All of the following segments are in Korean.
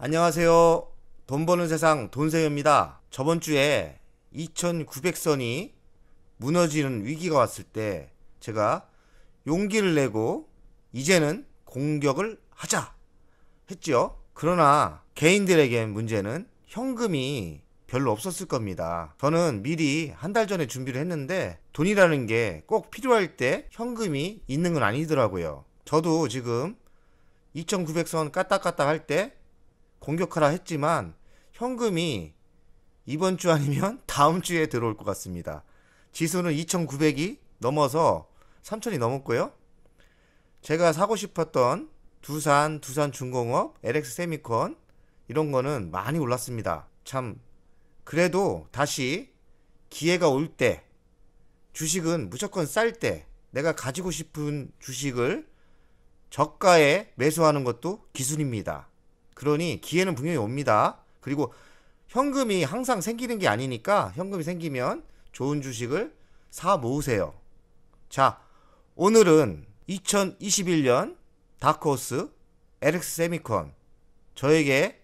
안녕하세요. 돈 버는 세상 돈세요입니다. 저번 주에 2900선이 무너지는 위기가 왔을 때 제가 용기를 내고 이제는 공격을 하자 했죠. 그러나 개인들에겐 문제는 현금이 별로 없었을 겁니다. 저는 미리 한 달 전에 준비를 했는데 돈이라는 게 꼭 필요할 때 현금이 있는 건 아니더라고요. 저도 지금 2900선 까딱까딱 할 때 공격하라 했지만 현금이 이번 주 아니면 다음 주에 들어올 것 같습니다. 지수는 2900이 넘어서 3000이 넘었고요. 제가 사고 싶었던 두산중공업, LX세미콘 이런 거는 많이 올랐습니다. 참 그래도 다시 기회가 올 때, 주식은 무조건 쌀 때 내가 가지고 싶은 주식을 저가에 매수하는 것도 기술입니다. 그러니 기회는 분명히 옵니다. 그리고 현금이 항상 생기는 게 아니니까 현금이 생기면 좋은 주식을 사 모으세요. 자, 오늘은 2021년 다크호스 LX세미콘, 저에게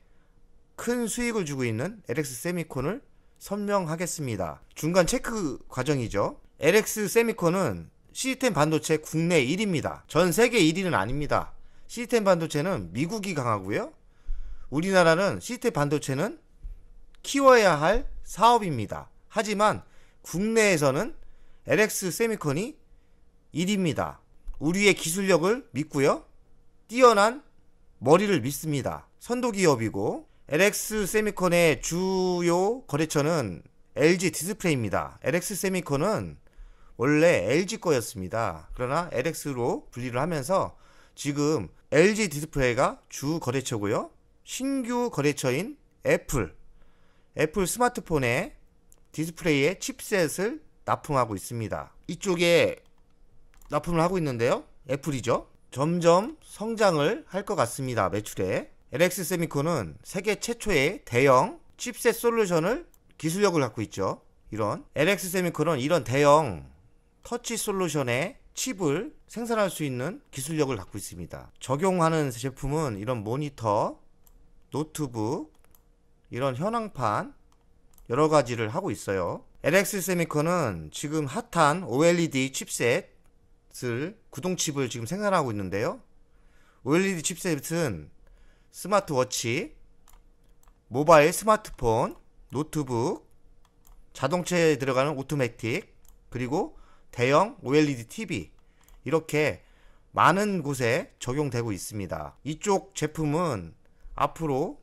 큰 수익을 주고 있는 LX세미콘을 설명하겠습니다. 중간 체크 과정이죠. LX세미콘은 시스템 반도체 국내 1위입니다. 전 세계 1위는 아닙니다. 시스템 반도체는 미국이 강하고요. 우리나라는 시스템 반도체는 키워야 할 사업입니다. 하지만 국내에서는 LX세미콘이 1위입니다. 우리의 기술력을 믿고요. 뛰어난 머리를 믿습니다. 선도기업이고 LX세미콘의 주요 거래처는 LG디스플레이입니다. LX세미콘은 원래 LG 거였습니다. 그러나 LX로 분리를 하면서 지금 LG디스플레이가 주 거래처고요. 신규 거래처인 애플 스마트폰에 디스플레이에 칩셋을 납품하고 있습니다. 이쪽에 납품을 하고 있는데요. 애플이죠. 점점 성장을 할 것 같습니다. 매출에. LX세미콘은 세계 최초의 대형 칩셋 솔루션을 기술력을 갖고 있죠. 이런 LX세미콘은 이런 대형 터치 솔루션의 칩을 생산할 수 있는 기술력을 갖고 있습니다. 적용하는 제품은 이런 모니터, 노트북, 이런 현황판 여러 가지를 하고 있어요. LX세미콘은 지금 핫한 OLED 칩셋을 구동칩을 지금 생산하고 있는데요. OLED 칩셋은 스마트워치, 모바일 스마트폰, 노트북, 자동차에 들어가는 오토매틱, 그리고 대형 OLED TV 이렇게 많은 곳에 적용되고 있습니다. 이쪽 제품은 앞으로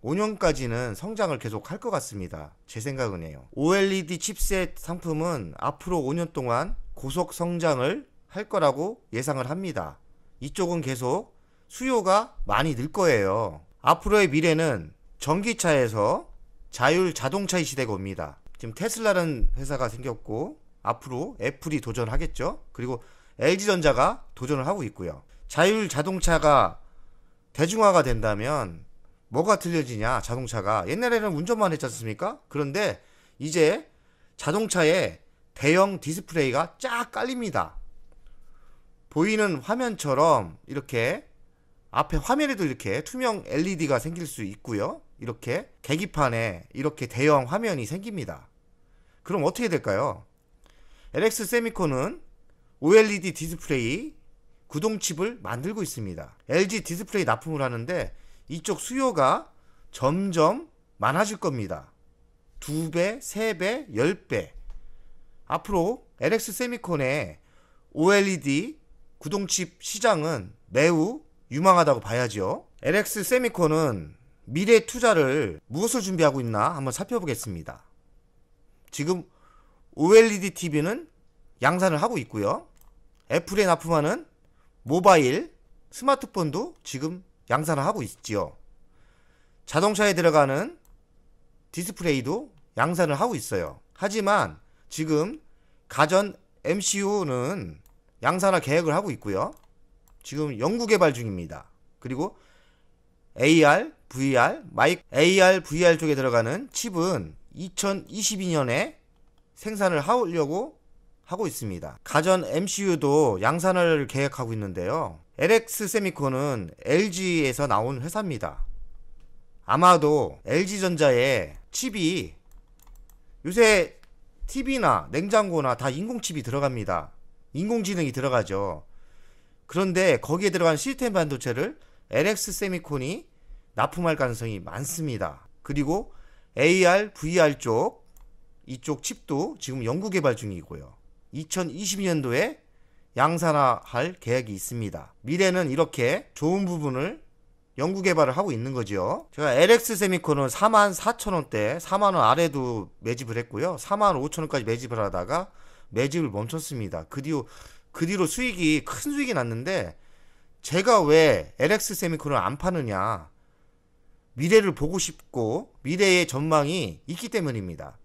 5년까지는 성장을 계속 할 것 같습니다. 제 생각은요. OLED 칩셋 상품은 앞으로 5년 동안 고속 성장을 할 거라고 예상을 합니다. 이쪽은 계속 수요가 많이 늘 거예요. 앞으로의 미래는 전기차에서 자율 자동차의 시대가 옵니다. 지금 테슬라라는 회사가 생겼고 앞으로 애플이 도전하겠죠. 그리고 LG전자가 도전을 하고 있고요. 자율 자동차가 대중화가 된다면 뭐가 틀려지냐? 자동차가 옛날에는 운전만 했지 않습니까? 그런데 이제 자동차에 대형 디스플레이가 쫙 깔립니다. 보이는 화면처럼 이렇게 앞에 화면에도 이렇게 투명 LED가 생길 수 있고요. 이렇게 계기판에 이렇게 대형 화면이 생깁니다. 그럼 어떻게 될까요? LX세미콘은 OLED 디스플레이 구동칩을 만들고 있습니다. LG 디스플레이 납품을 하는데 이쪽 수요가 점점 많아질 겁니다. 2배, 3배, 10배. 앞으로 LX세미콘의 OLED 구동칩 시장은 매우 유망하다고 봐야죠. LX세미콘은 미래 투자를 무엇을 준비하고 있나 한번 살펴보겠습니다. 지금 OLED TV는 양산을 하고 있고요. 애플에 납품하는 모바일 스마트폰도 지금 양산을 하고 있지요. 자동차에 들어가는 디스플레이도 양산을 하고 있어요. 하지만 지금 가전 MCU는 양산할 계획을 하고 있고요. 지금 연구 개발 중입니다. 그리고 AR, VR 쪽에 들어가는 칩은 2022년에 생산을 하려고 하고 있습니다. 가전 MCU도 양산을 계획하고 있는데요. LX세미콘은 LG에서 나온 회사입니다. 아마도 LG전자의 칩이 요새 TV나 냉장고나 다 인공칩이 들어갑니다. 인공지능이 들어가죠. 그런데 거기에 들어간 시스템 반도체를 LX 세미콘이 납품할 가능성이 많습니다. 그리고 AR, VR 이쪽 칩도 지금 연구 개발 중이고요. 2022년도에 양산화할 계획이 있습니다. 미래는 이렇게 좋은 부분을 연구 개발을 하고 있는 거죠. 제가 LX 세미콘은 44,000원대, 4만원 아래도 매집을 했고요. 45,000원까지 매집을 하다가 매집을 멈췄습니다. 그 뒤로 수익이 큰 수익이 났는데 제가 왜 LX 세미콘을 안 파느냐, 미래를 보고 싶고 미래의 전망이 있기 때문입니다.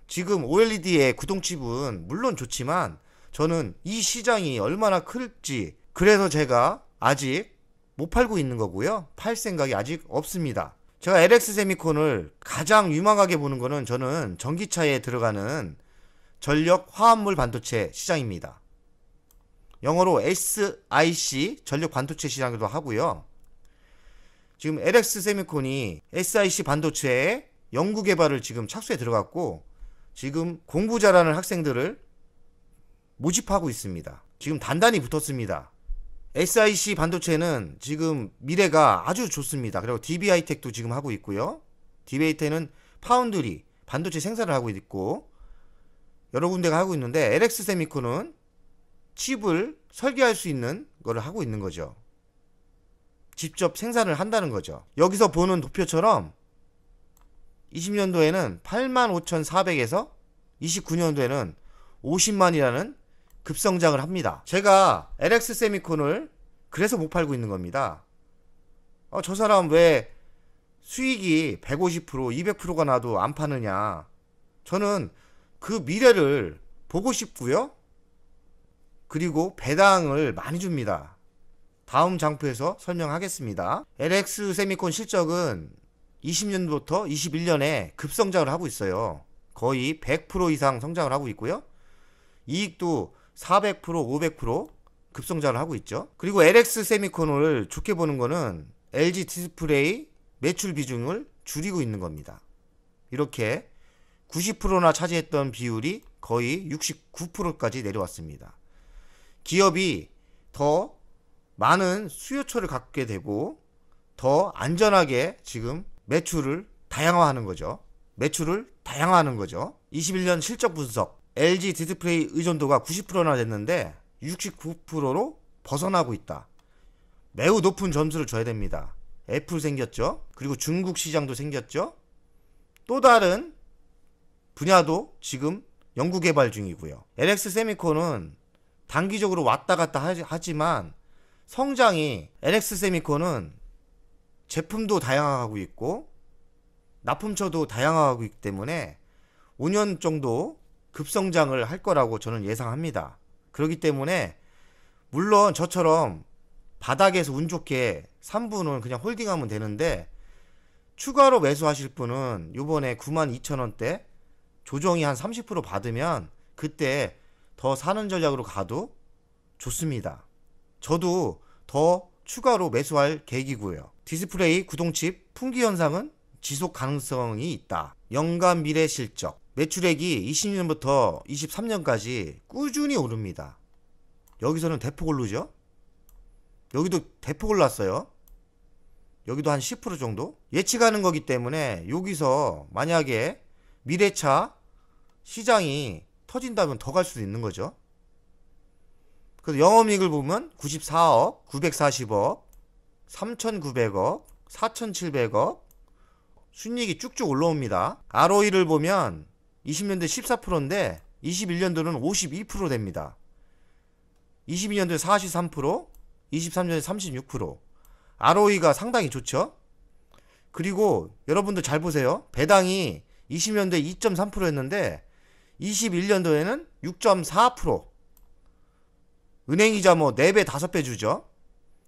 지금 OLED의 구동칩은 물론 좋지만 저는 이 시장이 얼마나 클지, 그래서 제가 아직 못 팔고 있는 거고요. 팔 생각이 아직 없습니다. 제가 LX 세미콘을 가장 유망하게 보는 거는 저는 전기차에 들어가는 전력 화합물 반도체 시장입니다. 영어로 SiC 전력 반도체 시장이기도 하고요. 지금 LX 세미콘이 SiC 반도체의 연구 개발을 지금 착수에 들어갔고 지금 공부 잘하는 학생들을 모집하고 있습니다. 지금 단단히 붙었습니다. SiC 반도체는 지금 미래가 아주 좋습니다. 그리고 DB하이텍도 지금 하고 있고요. DB하이텍은 파운드리 반도체 생산을 하고 있고 여러 군데가 하고 있는데 LX 세미콘은 칩을 설계할 수 있는 거를 하고 있는 거죠. 직접 생산을 한다는 거죠. 여기서 보는 도표처럼 20년도에는 85,400에서 29년도에는 50만이라는 급성장을 합니다. 제가 LX 세미콘을 그래서 못 팔고 있는 겁니다. 저 사람 왜 수익이 150%, 200%가 나도 안 파느냐. 저는 그 미래를 보고 싶고요. 그리고 배당을 많이 줍니다. 다음 장표에서 설명하겠습니다. LX 세미콘 실적은 20년부터 21년에 급성장을 하고 있어요. 거의 100% 이상 성장을 하고 있고요. 이익도 400%, 500% 급성장을 하고 있죠. 그리고 LX 세미콘을 좋게 보는 거는 LG 디스플레이 매출 비중을 줄이고 있는 겁니다. 이렇게 90%나 차지했던 비율이 거의 69%까지 내려왔습니다. 기업이 더 많은 수요처를 갖게 되고 더 안전하게 지금 매출을 다양화하는 거죠. 21년 실적 분석. LG 디스플레이 의존도가 90%나 됐는데 69%로 벗어나고 있다. 매우 높은 점수를 줘야 됩니다. 애플 생겼죠. 그리고 중국 시장도 생겼죠. 또 다른 분야도 지금 연구 개발 중이고요. LX 세미콘은 단기적으로 왔다 갔다 하지만 성장이 LX 세미콘은 제품도 다양화하고 있고 납품처도 다양화하고 있기 때문에 5년 정도 급성장을 할 거라고 저는 예상합니다. 그렇기 때문에 물론 저처럼 바닥에서 운 좋게 3분은 그냥 홀딩하면 되는데 추가로 매수하실 분은 요번에 92,000원대 조정이 한 30% 받으면 그때 더 사는 전략으로 가도 좋습니다. 저도 더 추가로 매수할 계획이고요. 디스플레이 구동칩 품귀 현상은 지속 가능성이 있다. 연간 미래 실적 매출액이 20년부터 23년까지 꾸준히 오릅니다. 여기서는 대폭 오르죠. 여기도 대폭 올랐어요. 여기도 한 10% 정도 예측하는 거기 때문에 여기서 만약에 미래차 시장이 터진다면 더 갈 수도 있는 거죠. 그래서 영업이익을 보면 94억, 940억, 3,900억, 4,700억 순이익이 쭉쭉 올라옵니다. ROE를 보면 20년도에 14%인데 21년도는 52% 됩니다. 22년도에 43%, 23년도에 36%. ROE가 상당히 좋죠. 그리고 여러분들 잘 보세요. 배당이 20년도에 2.3%였는데 21년도에는 6.4%. 은행이자 뭐 4배, 5배 주죠.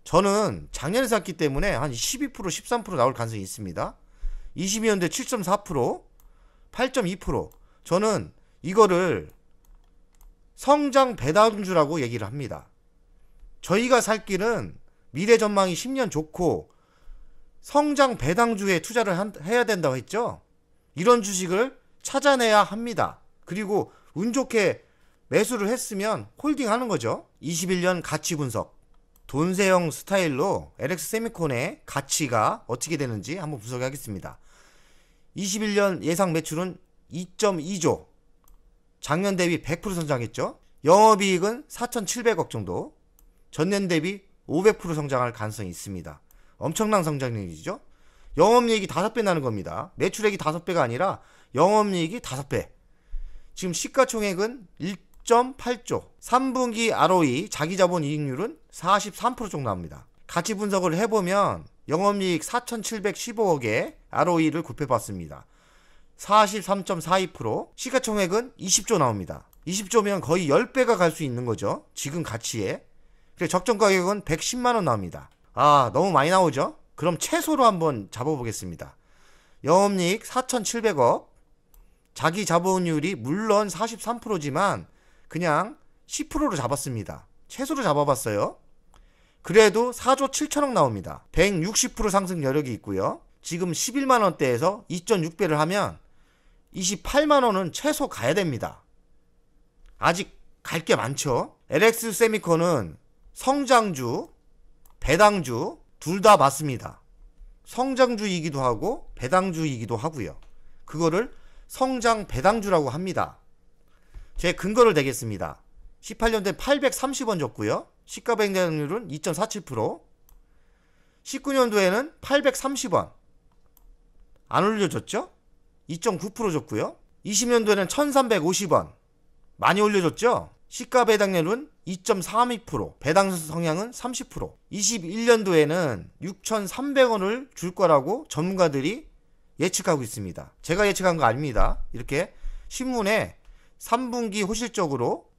저는 작년에 샀기 때문에 한 12%, 13% 나올 가능성이 있습니다. 22년도에 7.4%, 8.2%. 저는 이거를 성장 배당주라고 얘기를 합니다. 저희가 살 길은 미래 전망이 10년 좋고 성장 배당주에 투자를 해야 된다고 했죠. 이런 주식을 찾아내야 합니다. 그리고 운 좋게 매수를 했으면 홀딩하는 거죠. 21년 가치 분석. 돈세형 스타일로 LX세미콘의 가치가 어떻게 되는지 한번 분석하겠습니다. 21년 예상 매출은 2.2조. 작년 대비 100% 성장했죠. 영업이익은 4,700억 정도. 전년 대비 500% 성장할 가능성이 있습니다. 엄청난 성장률이죠. 영업이익이 5배 나는 겁니다. 매출액이 5배가 아니라 영업이익이 5배. 지금 시가총액은 1.8조. 3분기 ROE 자기자본 이익률은 43% 정도 나옵니다. 가치 분석을 해보면 영업이익 4,715억에 ROE를 곱해봤습니다. 43.42%. 시가총액은 20조 나옵니다. 20조면 거의 10배가 갈 수 있는 거죠. 지금 가치에. 그래서 적정 가격은 110만원 나옵니다. 아, 너무 많이 나오죠? 그럼 최소로 한번 잡아보겠습니다. 영업이익 4,700억. 자기 자본율이 물론 43%지만 그냥 10%로 잡았습니다. 최소로 잡아봤어요. 그래도 4조 7천억 나옵니다. 160% 상승 여력이 있고요. 지금 11만원대에서 2.6배를 하면 28만원은 최소 가야 됩니다. 아직 갈 게 많죠. LX세미콘은 성장주, 배당주 둘 다 맞습니다. 성장주이기도 하고 배당주이기도 하고요. 그거를 성장 배당주라고 합니다. 제 근거를 대겠습니다. 18년도에 830원 줬고요. 시가 배당률은 2.47%. 19년도에는 830원 안 올려줬죠? 2.9% 줬고요. 20년도에는 1350원 많이 올려줬죠? 시가 배당률은 2.32%, 배당 성향은 30%. 21년도에는 6,300원을 줄 거라고 전문가들이 예측하고 있습니다. 제가 예측한 거 아닙니다. 이렇게 신문에 3분기 호실적으로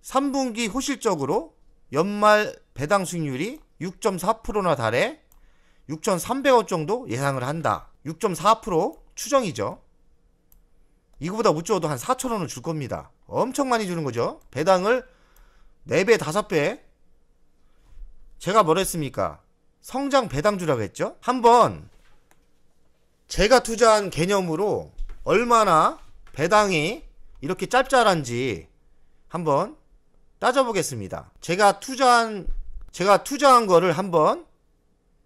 연말 배당 수익률이 6.4%나 달해 6,300원 정도 예상을 한다. 6.4% 추정이죠. 이거보다 못 줘도 한 4,000원은 줄 겁니다. 엄청 많이 주는 거죠. 배당을 4배, 5배. 제가 뭘 했습니까? 성장 배당주라고 했죠. 한번 제가 투자한 개념으로 얼마나 배당이 이렇게 짭짤한지 한번 따져보겠습니다. 제가 투자한 거를 한번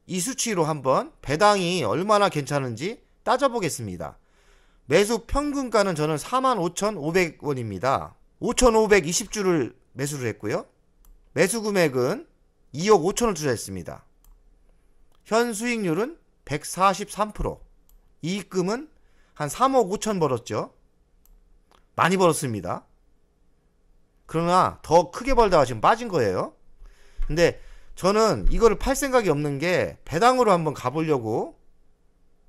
이 수치로 한번 배당이 얼마나 괜찮은지 따져보겠습니다. 매수 평균가는 저는 45,500원입니다. 5,520주를 매수를 했고요. 매수 금액은 2억 5천을 투자했습니다. 현 수익률은 143%. 이익금은 한 3억 5천 벌었죠. 많이 벌었습니다. 그러나 더 크게 벌다가 지금 빠진 거예요. 근데 저는 이거를 팔 생각이 없는 게 배당으로 한번 가보려고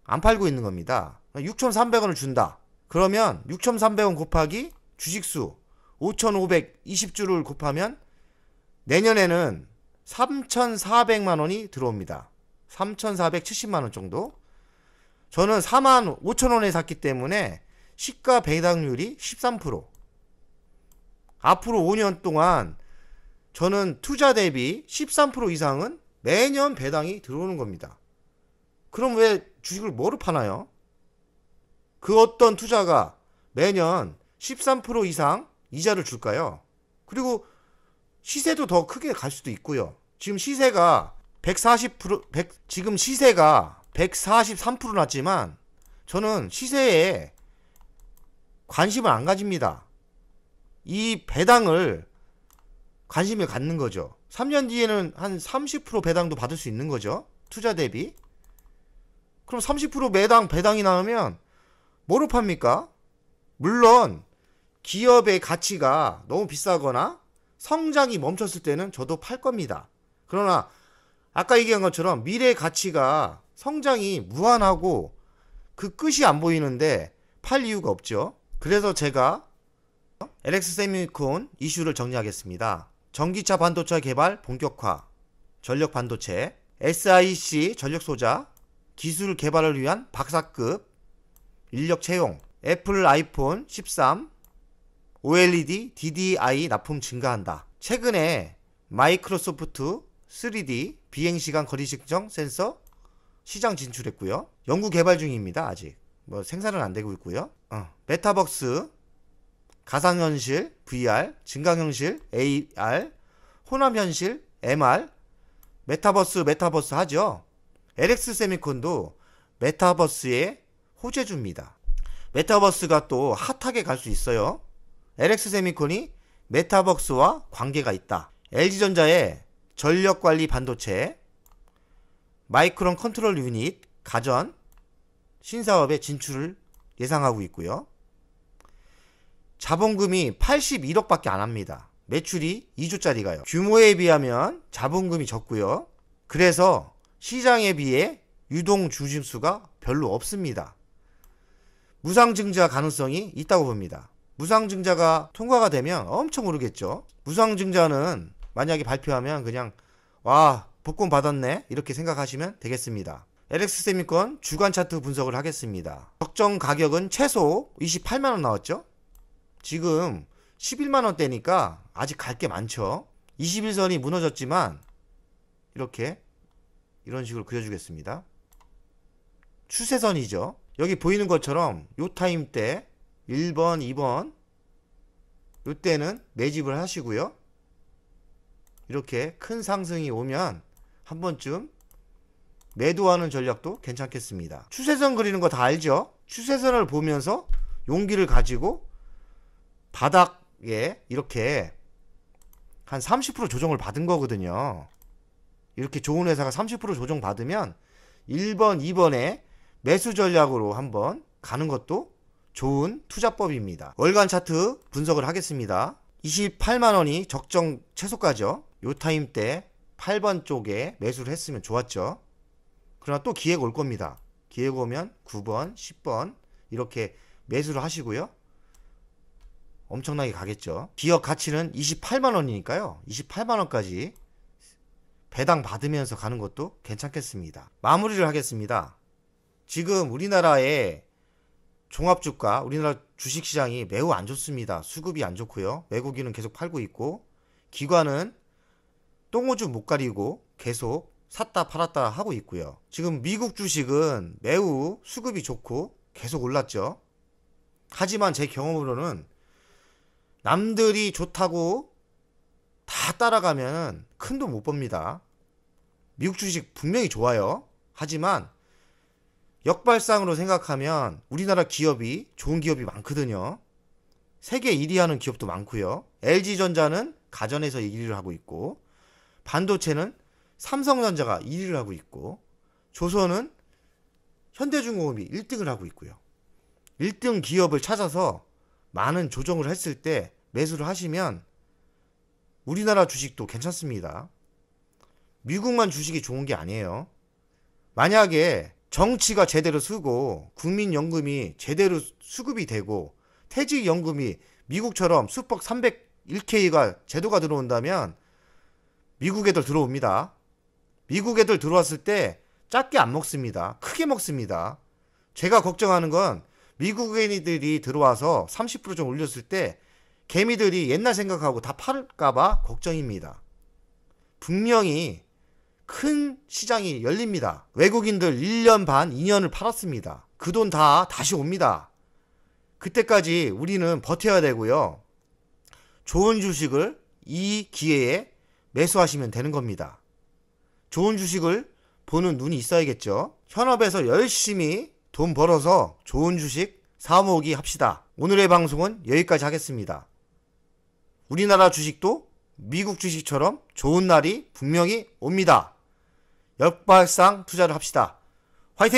안 팔고 있는 겁니다. 6,300원을 준다. 그러면 6,300원 곱하기 주식수 5,520주를 곱하면 내년에는 3,400만원이 들어옵니다. 3,470만원 정도. 저는 45,000원에 샀기 때문에 시가 배당률이 13%. 앞으로 5년 동안 저는 투자 대비 13% 이상은 매년 배당이 들어오는 겁니다. 그럼 왜 주식을 뭐로 파나요? 그 어떤 투자가 매년 13% 이상 이자를 줄까요? 그리고 시세도 더 크게 갈 수도 있고요. 지금 시세가 143% 났지만 저는 시세에 관심을 안 가집니다. 이 배당을 관심을 갖는 거죠. 3년 뒤에는 한 30% 배당도 받을 수 있는 거죠. 투자 대비. 그럼 30% 매당 배당이 나오면 뭐로 팝니까? 물론 기업의 가치가 너무 비싸거나 성장이 멈췄을 때는 저도 팔 겁니다. 그러나 아까 얘기한 것처럼 미래의 가치가 성장이 무한하고 그 끝이 안 보이는데 팔 이유가 없죠. 그래서 제가 LX세미콘 이슈를 정리하겠습니다. 전기차 반도체 개발 본격화, 전력 반도체, SiC 전력 소자, 기술 개발을 위한 박사급 인력 채용, 애플 아이폰 13, OLED, DDI 납품 증가한다. 최근에 마이크로소프트 3D 비행시간 거리 측정 센서 시장 진출했고요. 연구 개발 중입니다. 아직 뭐 생산은 안 되고 있고요. 메타버스, 가상현실, VR, 증강현실, AR, 혼합현실, MR, 메타버스 하죠. LX 세미콘도 메타버스의 호재주입니다. 메타버스가 또 핫하게 갈 수 있어요. LX 세미콘이 메타버스와 관계가 있다. LG전자의 전력관리 반도체, 마이크론 컨트롤 유닛, 가전, 신사업에 진출을 예상하고 있고요. 자본금이 81억밖에 안 합니다. 매출이 2조짜리가요. 규모에 비하면 자본금이 적고요. 그래서 시장에 비해 유동 주식수가 별로 없습니다. 무상증자 가능성이 있다고 봅니다. 무상증자가 통과가 되면 엄청 오르겠죠. 무상증자는 만약에 발표하면 그냥 와 복권 받았네 이렇게 생각하시면 되겠습니다. LX세미콘 주간 차트 분석을 하겠습니다. 적정 가격은 최소 28만원 나왔죠. 지금 11만원대니까 아직 갈 게 많죠. 21선이 무너졌지만 이렇게 이런 식으로 그려주겠습니다. 추세선이죠. 여기 보이는 것처럼 요 타임 때 1번, 2번 요 때는 매집을 하시고요. 이렇게 큰 상승이 오면 한 번쯤 매도하는 전략도 괜찮겠습니다. 추세선 그리는 거 다 알죠? 추세선을 보면서 용기를 가지고 바닥에 이렇게 한 30% 조정을 받은 거거든요. 이렇게 좋은 회사가 30% 조정 받으면 1번, 2번에 매수 전략으로 한번 가는 것도 좋은 투자법입니다. 월간 차트 분석을 하겠습니다. 28만원이 적정 최소가죠. 요 타임 때 8번 쪽에 매수를 했으면 좋았죠. 그러나 또 기회가 올 겁니다. 기회가 오면 9번, 10번 이렇게 매수를 하시고요. 엄청나게 가겠죠. 기업 가치는 28만원이니까요. 28만원까지 배당 받으면서 가는 것도 괜찮겠습니다. 마무리를 하겠습니다. 지금 우리나라의 종합주가, 우리나라 주식시장이 매우 안 좋습니다. 수급이 안 좋고요. 외국인은 계속 팔고 있고 기관은 똥오줌 못 가리고 계속 샀다 팔았다 하고 있고요. 지금 미국 주식은 매우 수급이 좋고 계속 올랐죠. 하지만 제 경험으로는 남들이 좋다고 다 따라가면 큰 돈 못 법니다. 미국 주식 분명히 좋아요. 하지만 역발상으로 생각하면 우리나라 기업이 좋은 기업이 많거든요. 세계 1위 하는 기업도 많고요. LG전자는 가전에서 1위를 하고 있고 반도체는 삼성전자가 1위를 하고 있고 조선은 현대중공업이 1등을 하고 있고요. 1등 기업을 찾아서 많은 조정을 했을 때 매수를 하시면 우리나라 주식도 괜찮습니다. 미국만 주식이 좋은 게 아니에요. 만약에 정치가 제대로 쓰고 국민연금이 제대로 수급이 되고 퇴직연금이 미국처럼 수법 301K가 제도가 들어온다면 미국 애들 들어옵니다. 미국 애들 들어왔을 때 작게 안 먹습니다. 크게 먹습니다. 제가 걱정하는 건 미국 애들이 들어와서 30% 좀 올렸을 때 개미들이 옛날 생각하고 다 팔을까봐 걱정입니다. 분명히 큰 시장이 열립니다. 외국인들 1년 반, 2년을 팔았습니다. 그 돈 다 다시 옵니다. 그때까지 우리는 버텨야 되고요. 좋은 주식을 이 기회에 매수하시면 되는 겁니다. 좋은 주식을 보는 눈이 있어야겠죠. 현업에서 열심히 돈 벌어서 좋은 주식 사모으기 합시다. 오늘의 방송은 여기까지 하겠습니다. 우리나라 주식도 미국 주식처럼 좋은 날이 분명히 옵니다. 역발상 투자를 합시다. 화이팅!